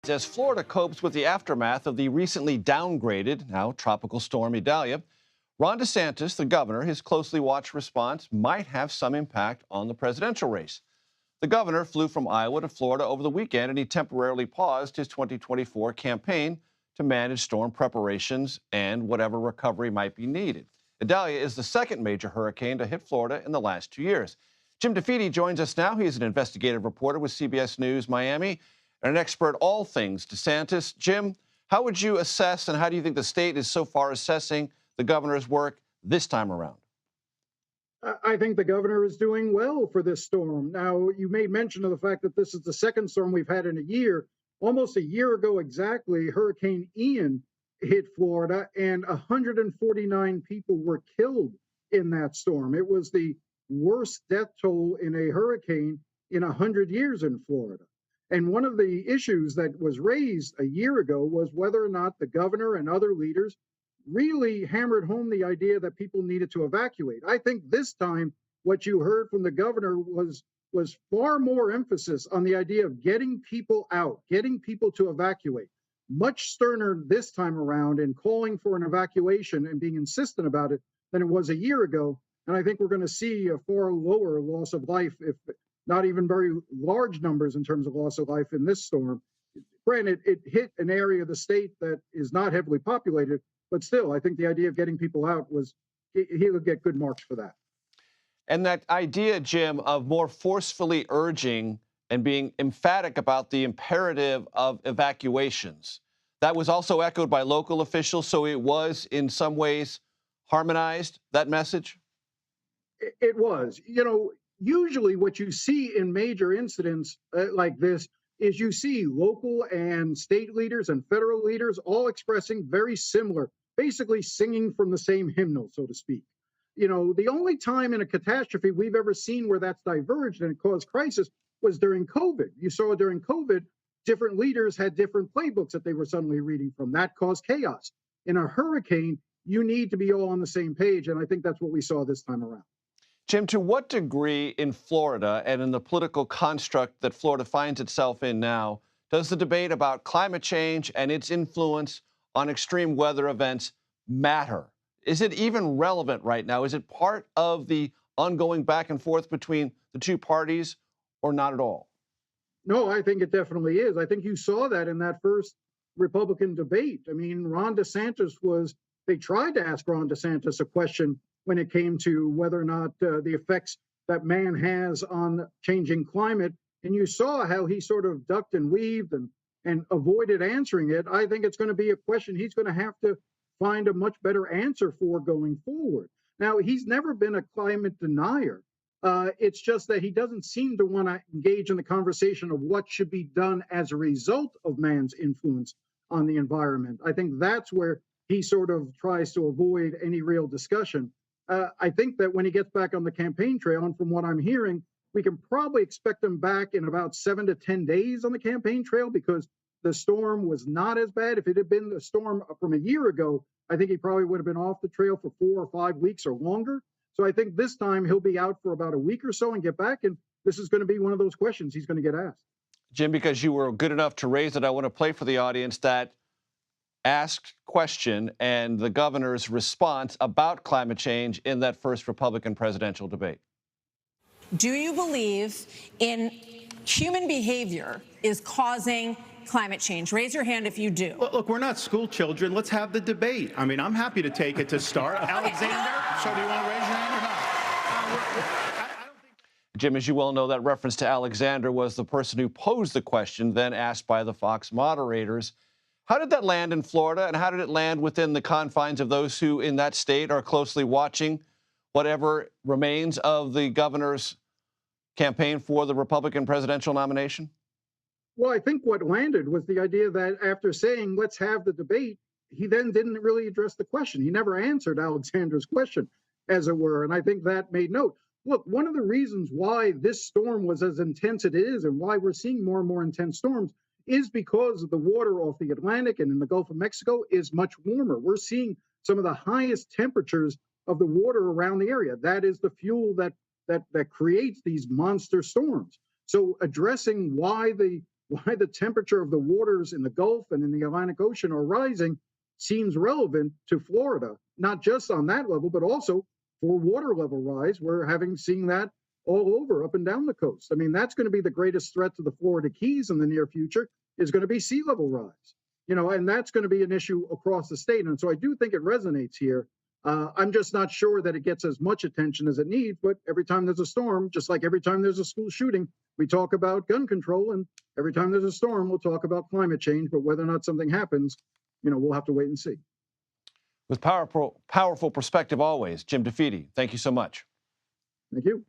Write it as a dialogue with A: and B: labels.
A: As Florida copes with the aftermath of the recently downgraded, now tropical storm Idalia, Ron DeSantis, the governor, his closely watched response might have some impact on the presidential race. The governor flew from Iowa to Florida over the weekend, and he temporarily paused his 2024 campaign to manage storm preparations and whatever recovery might be needed. Idalia is the second major hurricane to hit Florida in the last 2 years. Jim DeFede joins us now. He is an investigative reporter with CBS News Miami and an expert all things DeSantis. Jim, how would you assess and how do you think the state is so far assessing the governor's work this time around?
B: I think the governor is doing well for this storm. Now, you made mention of the fact that this is the second storm we've had in a year. Almost a year ago exactly, Hurricane Ian hit Florida, and 149 people were killed in that storm. It was the worst death toll in a hurricane in 100 years in Florida. And one of the issues that was raised a year ago was whether or not the governor and other leaders really hammered home the idea that people needed to evacuate. I think this time what you heard from the governor was far more emphasis on the idea of getting people out, getting people to evacuate. Much sterner this time around in calling for an evacuation and being insistent about it than it was a year ago. And I think we're going to see a far lower loss of life, if not even very large numbers in terms of loss of life in this storm. Granted, it hit an area of the state that is not heavily populated, but still, I think the idea of getting people out he would get good marks for that.
A: And that idea, Jim, of more forcefully urging and being emphatic about the imperative of evacuations, that was also echoed by local officials. So it was in some ways harmonized, that message?
B: It was. Usually what you see in major incidents like this is you see local and state leaders and federal leaders all expressing very similar, basically singing from the same hymnal, so to speak. The only time in a catastrophe we've ever seen where that's diverged and it caused crisis was during COVID. You saw during COVID, different leaders had different playbooks that they were suddenly reading from. That caused chaos. In a hurricane, you need to be all on the same page, and I think that's what we saw this time around.
A: Jim, to what degree in Florida and in the political construct that Florida finds itself in now, does the debate about climate change and its influence on extreme weather events matter? Is it even relevant right now? Is it part of the ongoing back and forth between the two parties or not at all?
B: No, I think it definitely is. I think you saw that in that first Republican debate. I mean, they tried to ask Ron DeSantis a question when it came to whether or not the effects that man has on changing climate. And you saw how he sort of ducked and weaved and avoided answering it. I think it's going to be a question he's going to have to find a much better answer for going forward. Now, he's never been a climate denier. It's just that he doesn't seem to want to engage in the conversation of what should be done as a result of man's influence on the environment. I think that's where he sort of tries to avoid any real discussion. I think that when he gets back on the campaign trail, and from what I'm hearing, we can probably expect him back in about 7 to 10 days on the campaign trail because the storm was not as bad. If it had been the storm from a year ago, I think he probably would have been off the trail for 4 or 5 weeks or longer. So I think this time he'll be out for about a week or so and get back. And this is going to be one of those questions he's going to get asked.
A: Jim, because you were good enough to raise it, I want to play for the audience that asked question and the governor's response about climate change in that first Republican presidential debate.
C: Do you believe in human behavior is causing climate change? Raise your hand if you do.
D: Look, we're not school children. Let's have the debate. I mean, I'm happy to take it to start. Alexander, so do you want to raise your hand or not?
A: Jim, as you well know, that reference to Alexander was the person who posed the question, then asked by the Fox moderators. How did that land in Florida, and how did it land within the confines of those who in that state are closely watching whatever remains of the governor's campaign for the Republican presidential nomination?
B: Well, I think what landed was the idea that after saying, let's have the debate, he then didn't really address the question. He never answered Alexander's question, as it were. And I think that made note. Look, one of the reasons why this storm was as intense as it is and why we're seeing more and more intense storms is because of the water off the Atlantic and in the Gulf of Mexico is much warmer. We're seeing some of the highest temperatures of the water around the area. That is the fuel that creates these monster storms. So addressing why the why the temperature of the waters in the Gulf and in the Atlantic Ocean are rising seems relevant to Florida, not just on that level, but also for water level rise. We're seeing that all over, up and down the coast. I mean, that's going to be the greatest threat to the Florida Keys in the near future, is going to be sea level rise. And that's going to be an issue across the state. And so I do think it resonates here. I'm just not sure that it gets as much attention as it needs. But every time there's a storm, just like every time there's a school shooting, we talk about gun control. And every time there's a storm, we'll talk about climate change. But whether or not something happens, we'll have to wait and see.
A: With powerful perspective always, Jim DeFede, thank you so much.
B: Thank you.